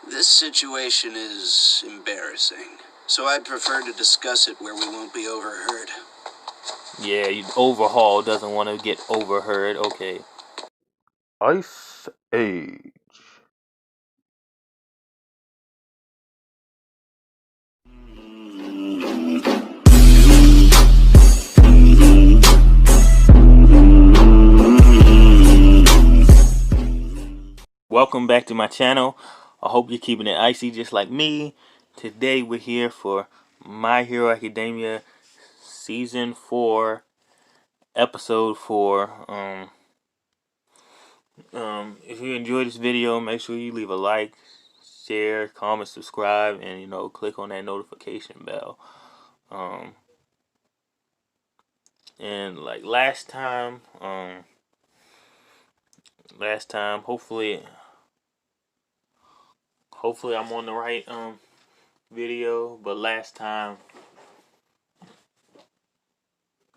This situation is embarrassing, so I'd prefer to discuss it where we won't be overheard. Yeah, Overhaul doesn't want to get overheard. Okay. Ice Age. Welcome back to my channel. I hope you're keeping it icy just like me. Today we're here for My Hero Academia Season 4, Episode 4. If you enjoyed this video, make sure you leave a like, share, comment, subscribe, and click on that notification bell. And like last time, hopefully I'm on the right video. But last time,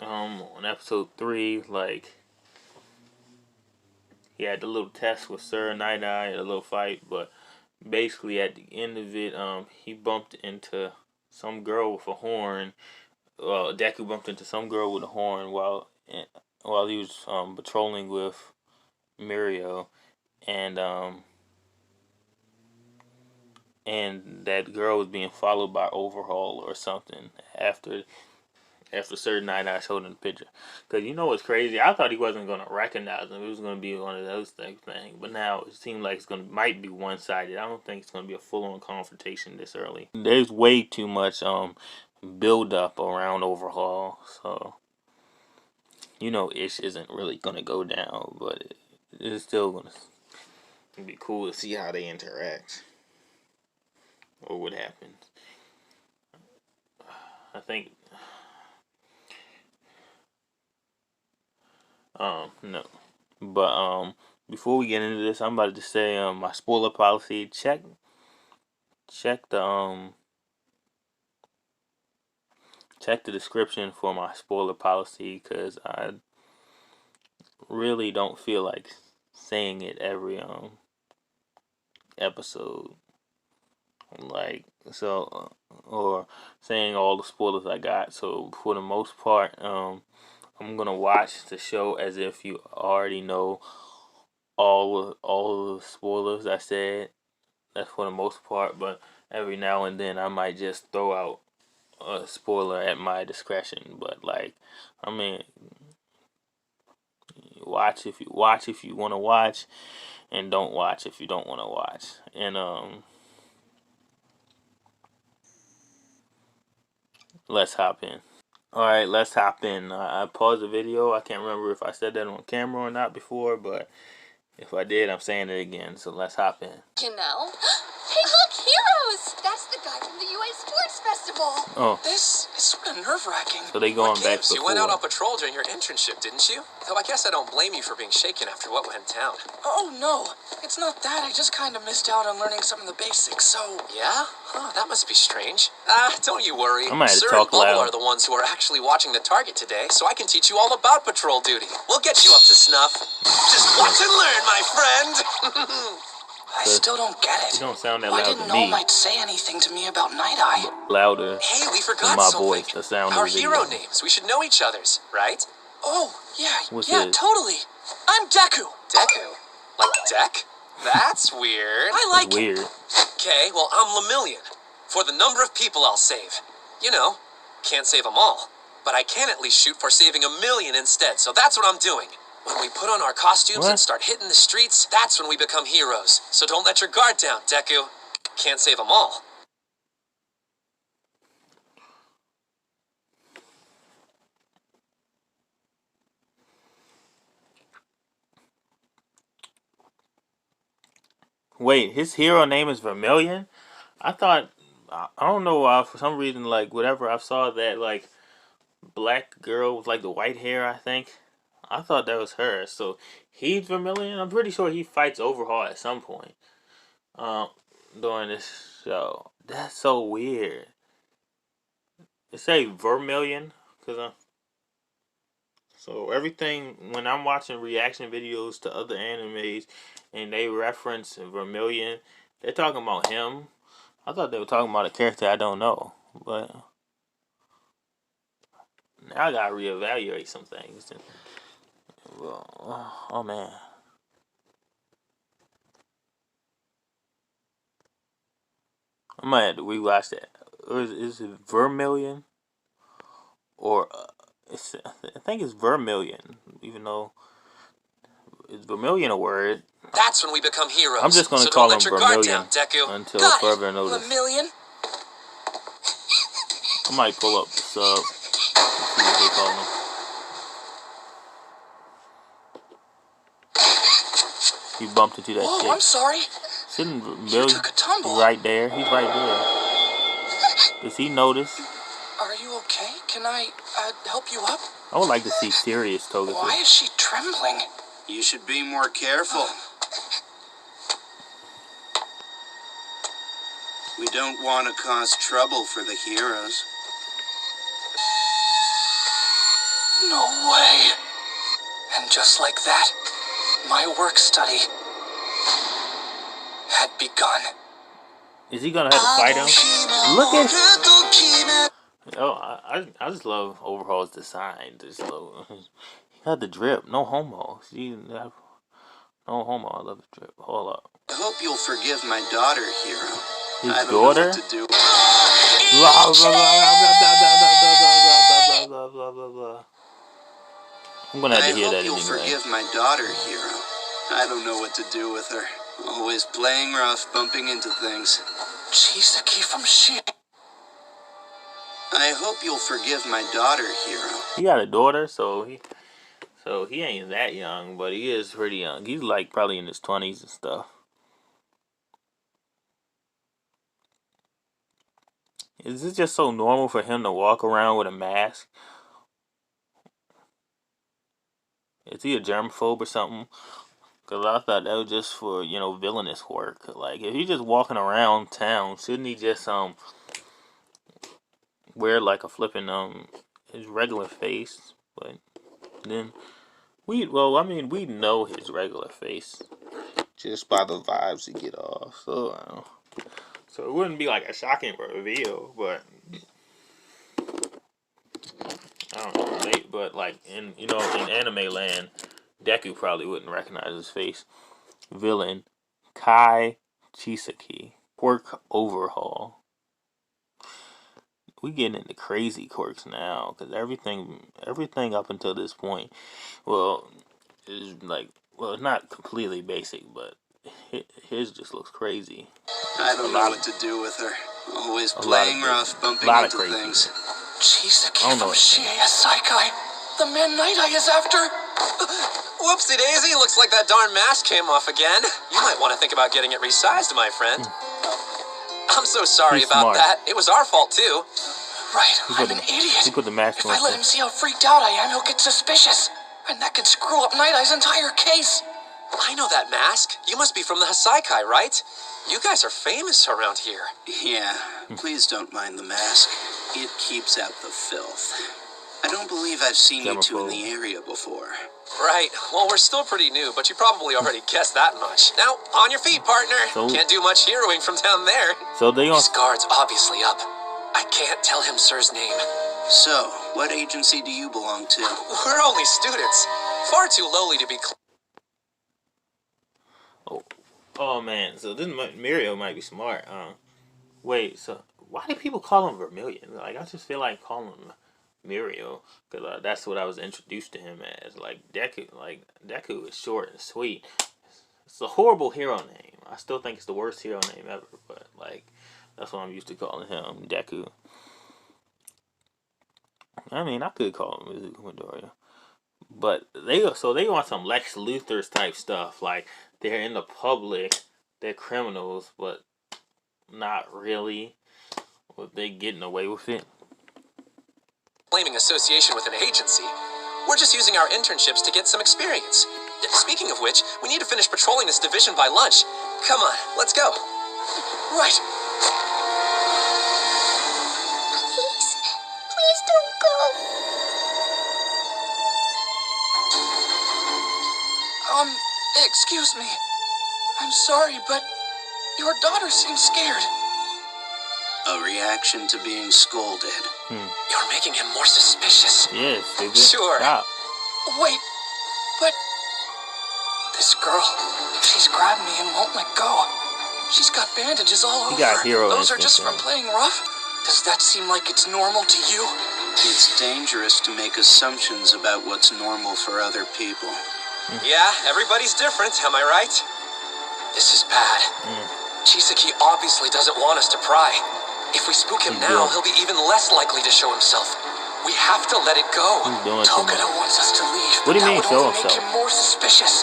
on episode 3, like, he had the little test with Sir Night Eye, a little fight, but basically at the end of it, he bumped into some girl with a horn. Well, Deku bumped into some girl with a horn while he was patrolling with Mirio, and that girl was being followed by Overhaul or something after Sir Night Eye showed him the picture. Because you know what's crazy? I thought he wasn't going to recognize him. It was going to be one of those things. But now it seems like might be one-sided. I don't think it's going to be a full-on confrontation this early. There's way too much build-up around Overhaul. So, Ish isn't really going to go down. But it's still going to be cool to see how they interact. Or what happens. I think... no. But, before we get into this, I'm about to say, my spoiler policy. Check the, check the description for my spoiler policy, because I really don't feel like saying it every, episode. Like, so, or saying all the spoilers I got. So, for the most part, I'm gonna watch the show as if you already know all of the spoilers I said. That's for the most part, but every now and then I might just throw out a spoiler at my discretion. But like, I mean, watch if you want to watch, and don't watch if you don't want to watch. And let's hop in. All right, let's hop in. I paused the video. I can't remember if I said that on camera or not before, but if I did, I'm saying it again. So let's hop in. You know? Hey, look, heroes! That's the guy from the UA Sports Festival. Oh, This is sort of nerve-wracking. so they going back You went out on patrol during your internship, didn't you? Though I guess I don't blame you for being shaken after what went down. Oh, no. It's not that. I just kind of missed out on learning some of the basics, so... Yeah? Huh, that must be strange. Don't you worry. I might have to Sir and talk Bubble loud. are the ones who are actually watching the target today, so I can teach you all about patrol duty. We'll get you up to snuff. Just watch and learn, my friend! I still don't get it. You don't sound that Why loud to didn't me. All Might say anything to me about Night Eye? Louder Hey, we than forgot my something. voice. The sound Our of the hero video. names. We should know each other's, right? Oh, yeah, What's yeah, his? totally. I'm Deku. Deku? Like Deck? That's weird. I like It's it. weird. Okay, well, I'm Lemillion. For the number of people I'll save. You know, can't save them all. But I can at least shoot for saving 1,000,000 instead, so that's what I'm doing. When we put on our costumes What? and start hitting the streets, that's when we become heroes. So don't let your guard down, Deku. Can't save them all. Wait, his hero name is Vermilion? I thought, I don't know why, for some reason, like, whatever, I saw that, like, black girl with, like, the white hair, I think. I thought that was her. So, he's Vermilion? I'm pretty sure he fights Overhaul at some point. During this show. That's so weird. It say Vermilion, because so everything, when I'm watching reaction videos to other animes and they reference Vermilion, They're talking about him. I thought they were talking about a character I don't know, but now I gotta reevaluate some things. Well, oh man, I might have to rewatch that. Or is it Vermilion? Or I think it's Vermilion, even though is Vermilion a word? That's when we become heroes. I'm just gonna so call don't him let your guard Vermilion down, Deku. until Got further it. notice. Lemillion? I might pull up the sub and see what they call him. He bumped into that Oh, chick. I'm sorry. Shouldn't You Vermilion took a tumble. be right there? He's right there. Does he notice? Are you okay? Can I help you up? I would like to see serious Togepi. Why is she trembling? You should be more careful. We don't want to cause trouble for the heroes. No way. And just like that, my work study had begun. Is he gonna have to fight him? Look at. Oh, I just love Overhaul's design. Just love. He got the drip. No homo. See, no homo. I love the drip. Hold up. I hope you'll forgive my daughter, Hero. His I don't daughter? know what to do. Blah, blah, blah, blah, blah, blah, blah, blah, blah, blah. I'm gonna have to hear that I hope you'll anyway. forgive my daughter, Hero. I don't know what to do with her. Always playing rough, bumping into things. Chisaki from Shi. I hope you'll forgive my daughter, Hero. He got a daughter, so he ain't that young, but he is pretty young. He's like probably in his 20s and stuff. Is it just so normal for him to walk around with a mask? Is he a germaphobe or something? Because I thought that was just for, villainous work. Like, if he's just walking around town, shouldn't he just, wear, like, a flipping, his regular face? But then, we know his regular face just by the vibes he get off. So it wouldn't be, like, a shocking reveal, but I don't know. But, like, in anime land, Deku probably wouldn't recognize his face. Villain Kai Chisaki. Quirk Overhaul. We getting into crazy quirks now, because everything up until this point, is like, it's not completely basic, but his just looks crazy. I don't know what to do with her. Always playing rough, bumping into things. Chisaki from Shie Saikai. The man Night Eye is after. Whoopsie daisy, looks like that darn mask came off again. You might want to think about getting it resized, my friend. I'm so sorry about that. It was our fault, too. Right, I'm an idiot. He put the mask on. If I let him see how freaked out I am, he'll get suspicious. And that could screw up Night Eye's entire case. I know that mask. You must be from the Hasaikai, right? You guys are famous around here. Yeah, please don't mind the mask. It keeps out the filth. I don't believe I've seen you two in the area before. Right. Well, we're still pretty new, but you probably already guessed that much. Now, on your feet, partner. Can't do much heroing from down there. So His guard's obviously up. I can't tell him Sir's name. So, what agency do you belong to? We're only students. Far too lowly to be... Oh man, so this Mirio might be smart. Wait, so why do people call him Vermilion? Like, I just feel like calling him Mirio, because that's what I was introduced to him as. Like Deku is short and sweet. It's a horrible hero name. I still think it's the worst hero name ever, but like that's what I'm used to calling him, Deku. I mean, I could call him Izuku Midoriya, but they want some Lex Luthor's type stuff. Like, they're in the public, they're criminals, but not really. Well, they getting away with it. Claiming association with an agency. We're just using our internships to get some experience. Speaking of which, we need to finish patrolling this division by lunch. Come on, let's go. Right. Please don't go. Excuse me. I'm sorry, but Your daughter seems scared. A reaction to being scolded. You're making him more suspicious. Yes, stupid. Sure. Stop. Wait, but... This girl, she's grabbed me and won't let go. She's got bandages all over. You got hero Those are just instinct, from playing rough? Does that seem like it's normal to you? It's dangerous to make assumptions about what's normal for other people. Yeah, everybody's different, am I right? This is bad. Chisaki obviously doesn't want us to pry. If we spook him now, he'll be even less likely to show himself. We have to let it go. Tokata wants us to leave. What do you mean that would show only make himself? him more suspicious.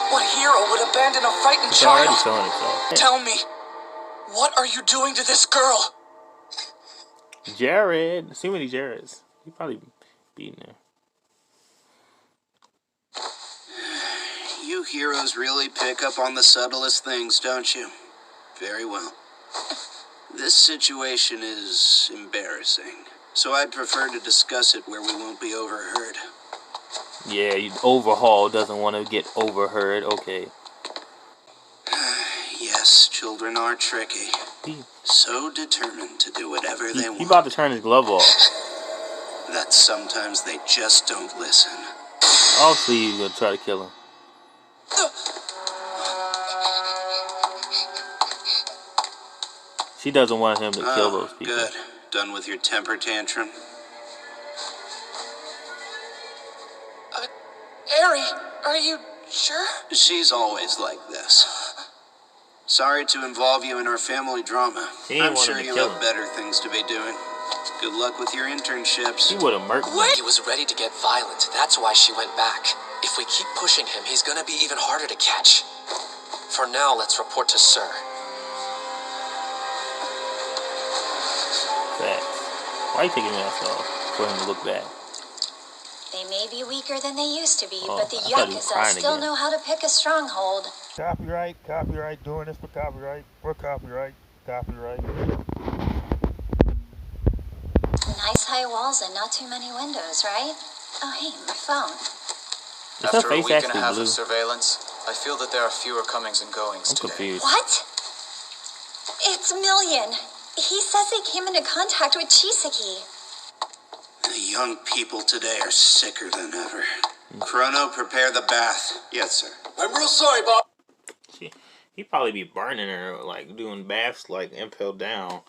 What hero would abandon a frightened He's already child? showing himself. Tell me, what are you doing to this girl? Jared. See many Jareds. He probably beating her. You heroes really pick up on the subtlest things, don't you? Very well. This situation is embarrassing, so I'd prefer to discuss it where we won't be overheard. Yeah, Overhaul doesn't want to get overheard. Okay. Yes, children are tricky. So determined to do whatever they He want about to turn his glove off. that sometimes they just don't listen. I'll see you gonna try to kill him. She doesn't want him to kill those people. Good. Done with your temper tantrum? Eri, are you sure? She's always like this. Sorry to involve you in our family drama. She ain't I'm wanted sure to you kill have him. better things to be doing. Good luck with your internships. He would have murked him. He was ready to get violent. That's why she went back. If we keep pushing him, he's gonna be even harder to catch. For now, let's report to Sir. Facts. Why you taking your mask off for him to look bad? They may be weaker than they used to be, Oh, but the I thought he was Yakuza crying still again. know how to pick a stronghold. Copyright, doing this for copyright, copyright. Nice high walls and not too many windows, right? Oh, hey, my phone. Is her After a face week and a actually half blue? of surveillance, I feel that there are fewer comings and goings I'm today. confused. What? It's Million. He says he came into contact with Chisaki. The young people today are sicker than ever. Chrono, prepare the bath. Yes, sir. I'm real sorry, Bob. He probably be burning her, like doing baths, like impaled down,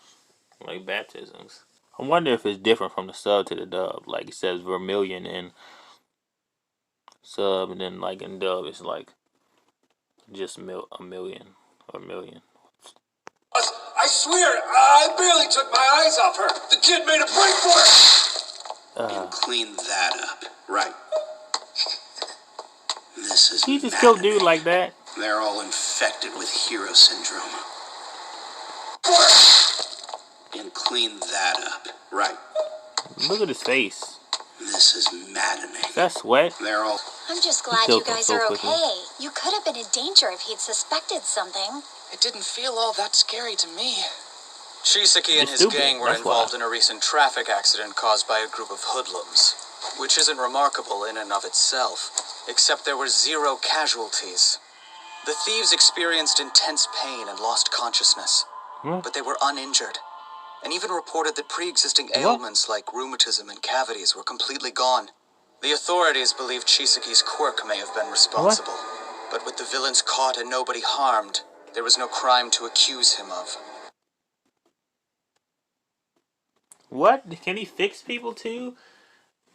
like baptisms. I wonder if it's different from the sub to the dub. Like it says Vermilion in sub, and then like in dub it's like just a million or a million. I swear, I barely took my eyes off her. The kid made a break for it. And clean that up. Right. This is He just killed dude maddening. like that. They're all infected with hero syndrome. And clean that up. Right. Look at his face. This is maddening. Is that sweat? They're all... I'm just glad you killed him guys so are quickly. okay. You could have been in danger if he'd suspected something. It didn't feel all that scary to me. Chisaki and He's his stupid, gang were that's involved why. in a recent traffic accident caused by a group of hoodlums, which isn't remarkable in and of itself, except there were 0 casualties. The thieves experienced intense pain and lost consciousness, What? but they were uninjured, and even reported that pre-existing ailments like rheumatism and cavities were completely gone. The authorities believe Chisaki's quirk may have been responsible, but with the villains caught and nobody harmed, there was no crime to accuse him of. What? Can he fix people too?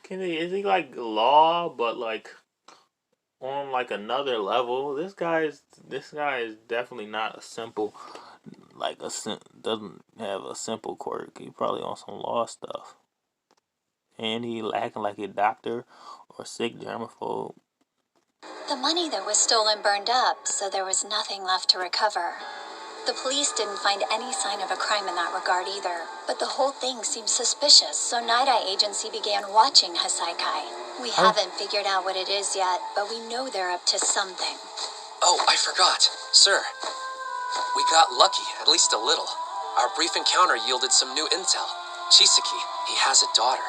Can he? Is he like law, but like on like another level? This guy is definitely not a simple, like doesn't have a simple quirk. He probably on some law stuff, and he acting like a doctor or sick germaphobe. The money that was stolen burned up, so there was nothing left to recover. The police didn't find any sign of a crime in that regard either, but the whole thing seemed suspicious, so Night Eye Agency began watching Hasaikai. We haven't figured out what it is yet, but we know they're up to something. Oh, I forgot. Sir, we got lucky, at least a little. Our brief encounter yielded some new intel. Chisaki, he has a daughter.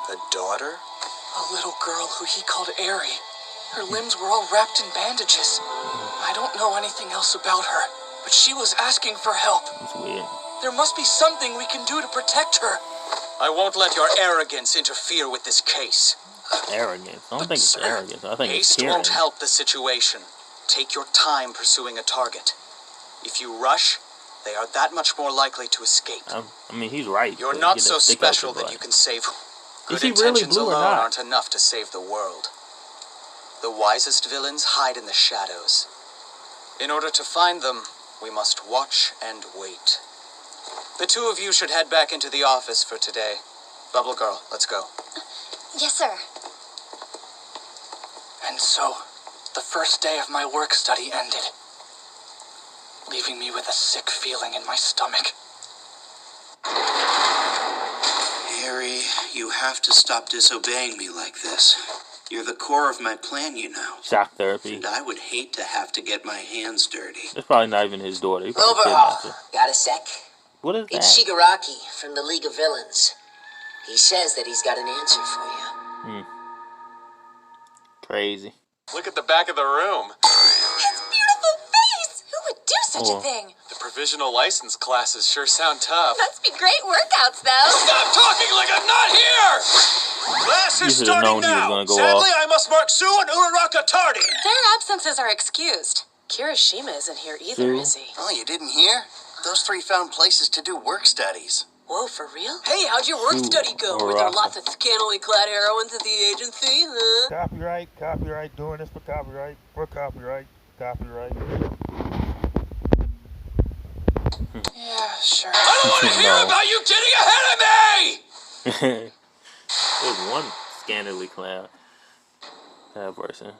A daughter? A little girl who he called Eri. Her limbs were all wrapped in bandages. I don't know anything else about her, But she was asking for help. It's weird. There must be something we can do to protect her. I won't let your arrogance interfere with this case. Arrogance. I don't think it's arrogance. I think it's Haste tyranny. won't help the situation. Take your time pursuing a target. If you rush, they are that much more likely to escape. I mean, he's right. You're but not get so that stick out special your that you butt. can save. Good Is he really intentions blue or alone not? aren't enough to save the world. The wisest villains hide in the shadows. In order to find them, we must watch and wait. The two of you should head back into the office for today. Bubble Girl, let's go. Yes, sir. And so, the first day of my work study ended, leaving me with a sick feeling in my stomach. Harry, you have to stop disobeying me like this. You're the core of my plan, you know. Shock therapy. And I would hate to have to get my hands dirty. It's probably not even his daughter. He probably Overhaul. kidnapped her. Got a sec? What is that? It's Shigaraki from the League of Villains. He says that he's got an answer for you. Crazy. Look at the back of the room. His beautiful face! Who would do such a thing? The provisional license classes sure sound tough. Must be great workouts, though. Stop talking like I'm not here! Class You is should have known starting he was now. gonna go Sadly, off. I must mark Sue and Uraraka tardy. Their absences are excused. Kirishima isn't here either, Sue? is he? Oh, you didn't hear? Those three found places to do work studies. Whoa, for real? Hey, how'd your work Sue study go? or Were there Raka? lots of scantily clad heroines at the agency? Huh? Copyright, doing this for copyright, copyright. Yeah, sure. I don't want to hear No. about you getting ahead of me! There's one scantily clad person.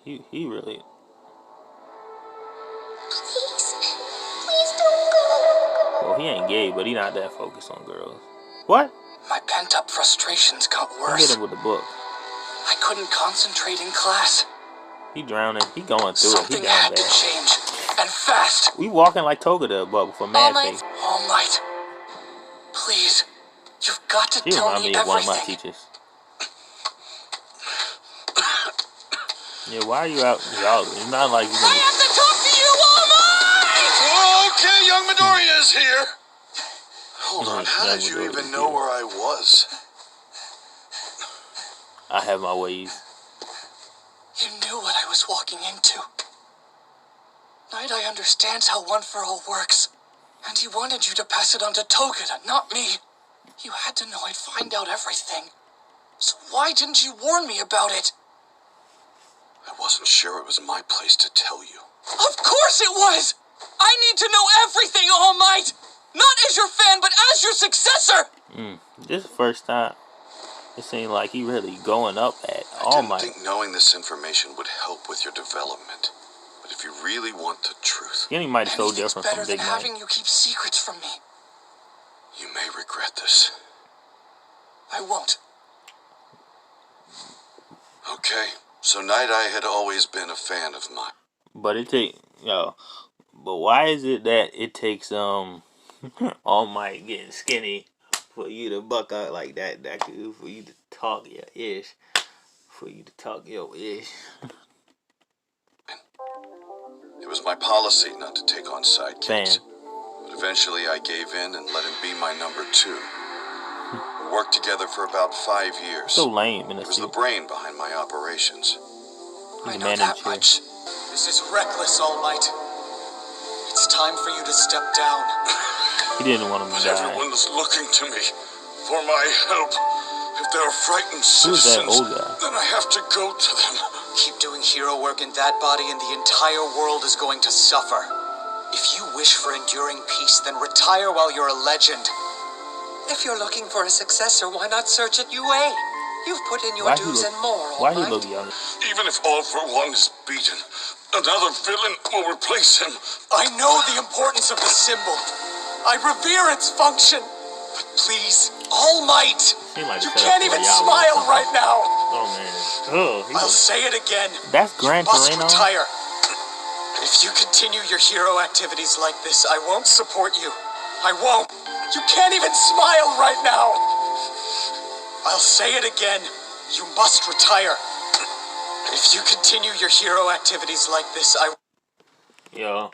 He really. Please don't go. Well, he ain't gay, but he not that focused on girls. What? My pent-up frustrations got I hit worse. him with the book. I couldn't concentrate in class. He drowning. He going through it. He Something down had to bad. change, and fast. We walking like Togeda, but for All mad Might. face. All Might, please, you've got to He tell remind me me of one of my everything. teachers. Yeah, why are you out? Y'all, it's not like you I gonna. have to talk to you, All Might! Okay, young Midoriya is here. Hold on, Yeah, how yeah, did you Midoriya even is know here. where I was? I have my ways. You knew what I was walking into. Night Eye understands how One for All works, and he wanted you to pass it on to Togeda, not me. You had to know I'd find out everything. So why didn't you warn me about it? I wasn't sure it was my place to tell you. Of course it was! I need to know everything, All Might! Not as your fan, but as your successor! This is the first time it seemed like he really going up at I All didn't Might. think knowing this information would help with your development. But if you really want the truth, Skinny Might is so Anything's different better from than Big Might. having you keep secrets from me. you may regret this. I won't. Okay, so Night Eye had always been a fan of mine. But it take but why is it that it takes All Might getting skinny for you to buck out like that? That could, for you to talk your ish. For you to talk your ish. It was my policy not to take on sidekicks. Fan. But eventually I gave in and let him be my number two. We worked together for about 5 years. So lame in He the was the suit. brain behind my operations. He's I a know man in that the chair. much. This is reckless, All Might. It's time for you to step down. He didn't want him But to die. everyone is looking to me for my help. If there are frightened Who's that citizens, old guy? then I have to go to them. Keep doing hero work in that body and the entire world is going to suffer. If you wish for enduring peace, then retire while you're a legend. If you're looking for a successor, why not search at UA? You've put in your Why he dues look- and more, All Why he Might. look young? Even if All for One is beaten, another villain will replace him. I know the importance of the symbol. I revere its function. But please, All Might, Seem like you a setup can't for even Yahoo or smile something. right now. Oh man. Oh, he I'll looks- say it again. That's Gran You must Torino. retire. If you continue your hero activities like this, I won't support you. I won't. You can't even smile right now. I'll say it again. You must retire. If you continue your hero activities like this, I... Yo,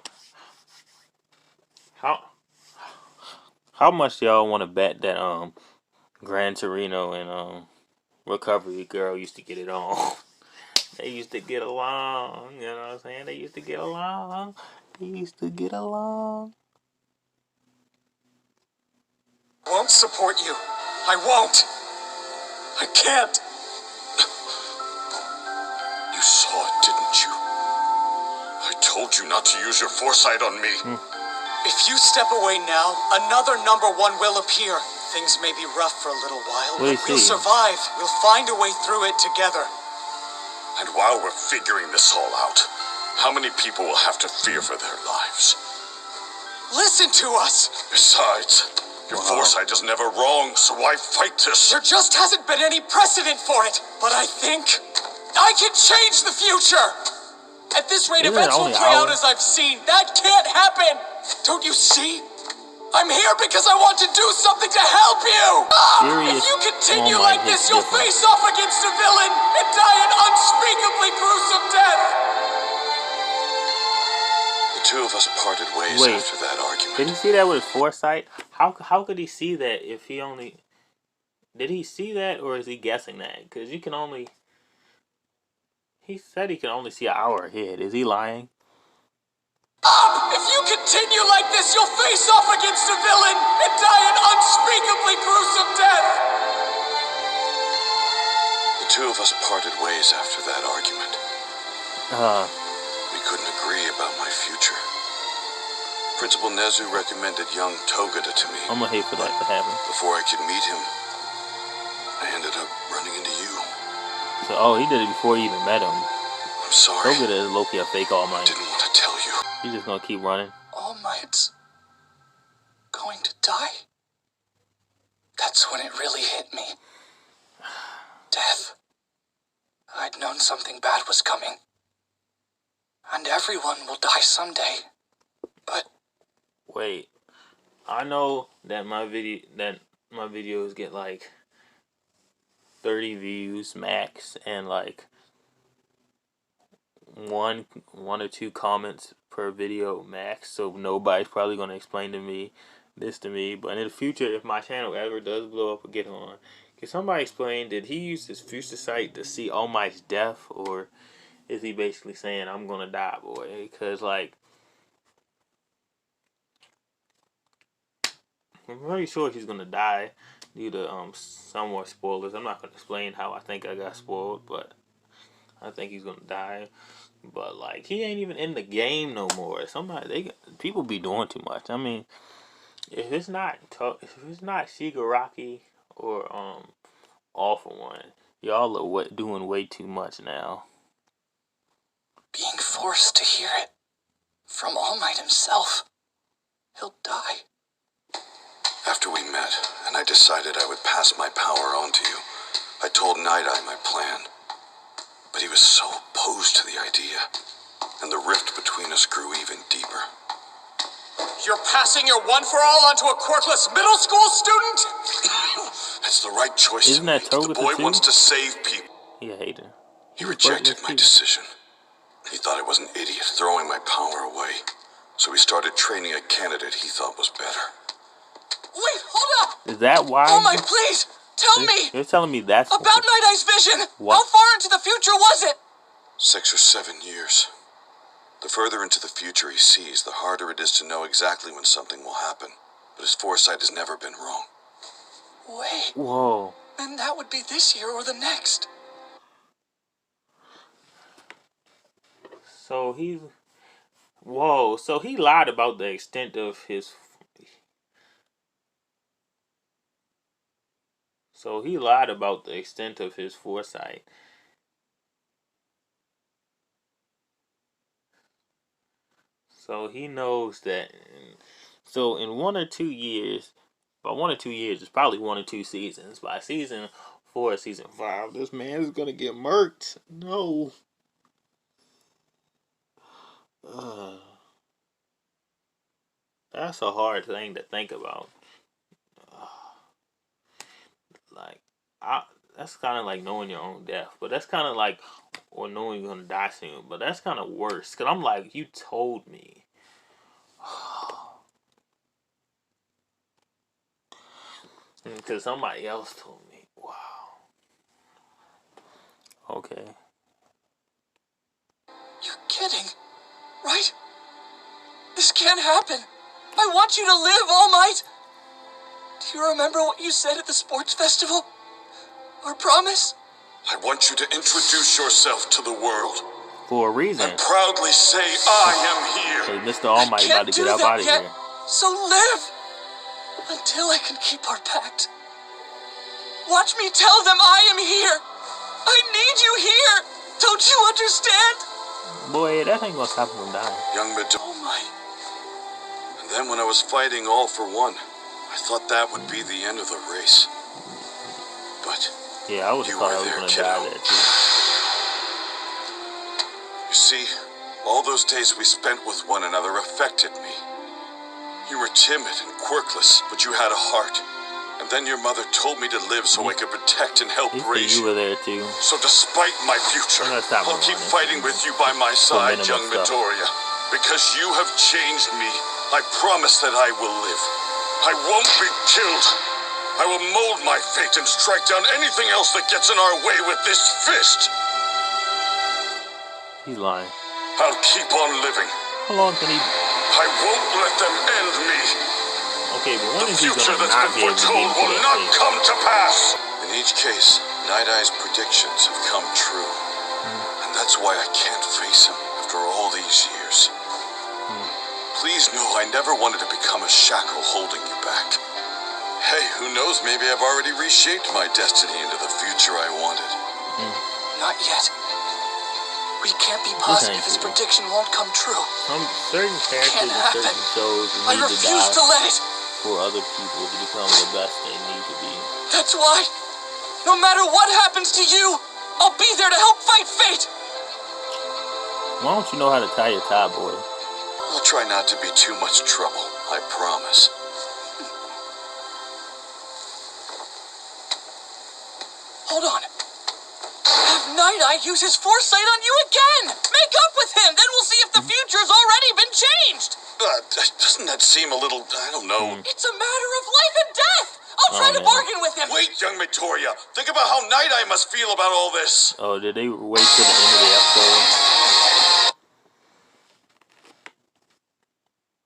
How much y'all want to bet that Gran Torino and Recovery Girl used to get it on? They used to get along. You know what I'm saying? They used to get along. They used to get along. I won't support you. I won't. I can't. You saw it, didn't you? I told you not to use your foresight on me. If you step away now, another number 1 will appear. Things may be rough for a little while, What do you but we'll see? survive. We'll find a way through it together. And while we're figuring this all out, how many people will have to fear for their lives? Listen to us! Besides, your foresight is never wrong, so why fight this? There just hasn't been any precedent for it. But I think I can change the future! At this rate, Isn't it events will only play out hour? as I've seen. That can't happen! Don't you see? I'm here because I want to do something to help you! Serious If you continue All Might like hits this, you'll different. face off against a villain and die an unspeakably gruesome death! The two of us parted ways Wait. after that argument. Did he see that with his foresight? How could he see that if he only... Did he see that or is he guessing that? Because you can only... He said he can only see an hour ahead. Is he lying? If you continue like this, you'll face off against a villain and die an unspeakably gruesome death! The two of us parted ways after that argument. We couldn't agree about my future. Principal Nezu recommended young Togata to me. I'm gonna hate for that to happen. Before I could meet him, I ended up running into you. So, he did it before he even met him. I'm sorry. So good as Loki a fake All Might. Didn't want to tell you. He's just gonna keep running. All Might's going to die? That's when it really hit me. Death. I'd known something bad was coming. And everyone will die someday. But Wait, I know that my videos get like 30 views max and like one or two comments per video max, so nobody's probably gonna explain this to me. But in the future, if my channel ever does blow up or get on, can somebody explain, did he use his future sight to see All Might's death, or is he basically saying I'm gonna die, boy? Because like, I'm pretty sure he's gonna die due to some more spoilers. I'm not gonna explain how I think I got spoiled, but I think he's gonna die. But like, he ain't even in the game no more. People be doing too much. I mean, if it's not Shigaraki or All For One, y'all are doing way too much now. being forced to hear it from All Might himself, he'll die. After we met, and I decided I would pass my power on to you, I told Night Eye my plan. But he was so opposed to the idea, and the rift between us grew even deeper. You're passing your one for all onto a quirkless middle school student? It's the right choice. Isn't that to make. The boy Togata too? wants to save people. He a hater. He rejected my decision. He thought I was an idiot throwing my power away. So he started training a candidate he thought was better. Wait, hold up! Is that why? All Might, please, tell me! You're telling me that's About Night Eye's vision! What? How far into the future was it? 6 or 7 years. The further into the future he sees, the harder it is to know exactly when something will happen. But his foresight has never been wrong. Wait, Whoa. then that would be this year or the next. So he... Whoa. So he lied about the extent of his... So he lied about the extent of his foresight. So he knows that... So in 1 or 2 years... By 1 or 2 years, it's probably 1 or 2 seasons. By season 4 or season 5, this man is gonna get murked. No. That's a hard thing to think about. Like, that's kind of like knowing your own death. But that's kind of like, or knowing you're gonna die soon. But that's kind of worse. Because I'm like, you told me. Because somebody else told me. Wow. Okay. You're kidding, right? This can't happen. I want you to live, All Might. Do you remember what you said at the sports festival? Our promise? I want you to introduce yourself to the world. For a reason. And proudly say, I am here. Hey, Mr. All Might about to get up out of here. So live until I can keep our pact. Watch me tell them I am here. I need you here. Don't you understand? Boy, that ain't gonna stop him from dying. Young Midori. Oh my. And then when I was fighting all for one, I thought that would be the end of the race. But yeah, I would have thought I was gonna die there too. You see, all those days we spent with one another affected me. You were timid and quirkless, but you had a heart. And then your mother told me to live so I could protect and help raise you. You were there too. So despite my future, I'll keep fighting with you by my side, young Midoriya. Because you have changed me, I promise that I will live. I won't be killed. I will mold my fate and strike down anything else that gets in our way with this fist. He's lying. I'll keep on living. How long can he... I won't let them end me. Okay, but when is he future gonna that's not been be able to foretold will not face? come to pass. In each case, Night Eye's predictions have come true. And that's why I can't face him after all these years. Please know I never wanted to become a shackle holding you back. Hey, who knows, maybe I've already reshaped my destiny into the future I wanted. Not yet. We can't be positive his prediction won't come true. Some certain characters in certain shows need to refuse die to let it. for other people to become the best they need to be. That's why, no matter what happens to you, I'll be there to help fight fate. Why don't you know how to tie your tie, boy? I'll try not to be too much trouble, I promise. Hold on. Have Night Eye use his foresight on you again! Make up with him! Then we'll see if the future's already been changed! Doesn't that seem a little, I don't know... It's a matter of life and death! I'll try to bargain with him! Wait, young Midoriya! Think about how Night Eye must feel about all this! Oh, did they wait till the end of the episode?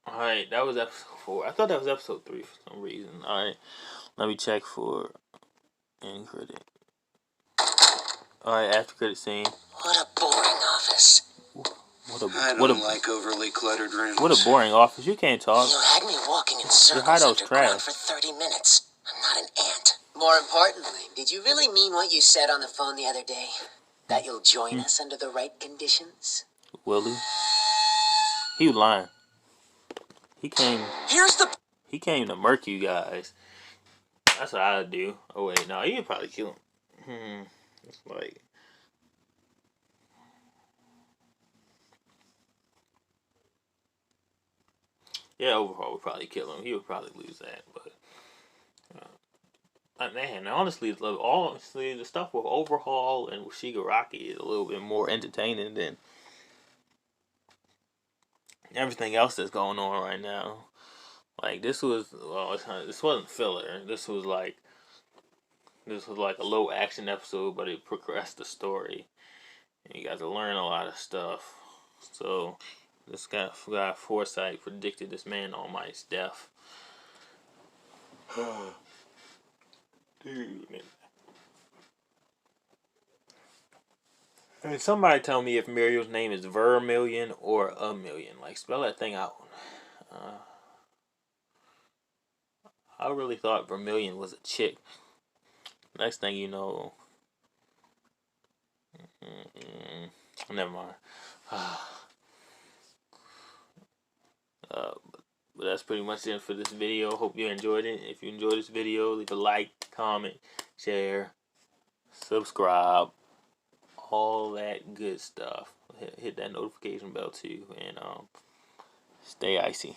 Alright, that was episode 4. I thought that was episode 3 for some reason. Alright, let me check for end credit. Alright, after credit scene. What a boring office. I don't like overly cluttered rooms. What a boring office. You can't talk. You had me walking in circles underground for 30 minutes. I'm not an ant. More importantly, did you really mean what you said on the phone the other day? That you'll join us under the right conditions? Will he? He was lying. He came to murk you guys. That's what I'd do. Oh wait, no, you'd probably kill him. It's like... yeah, Overhaul would probably kill him. He would probably lose that, but... man, honestly, the stuff with Overhaul and with Shigaraki is a little bit more entertaining than everything else that's going on right now. Like, this wasn't filler. This was like a low action episode, but it progressed the story. And you got to learn a lot of stuff. So, this guy Foresight predicted this man All Might's death. Dude. I mean, somebody tell me if Muriel's name is Vermillion or a million. Like, spell that thing out. I really thought Vermillion was a chick. Next thing you know... never mind. But that's pretty much it for this video. Hope you enjoyed it. If you enjoyed this video, leave a like, comment, share, subscribe, all that good stuff. Hit that notification bell too, and stay icy.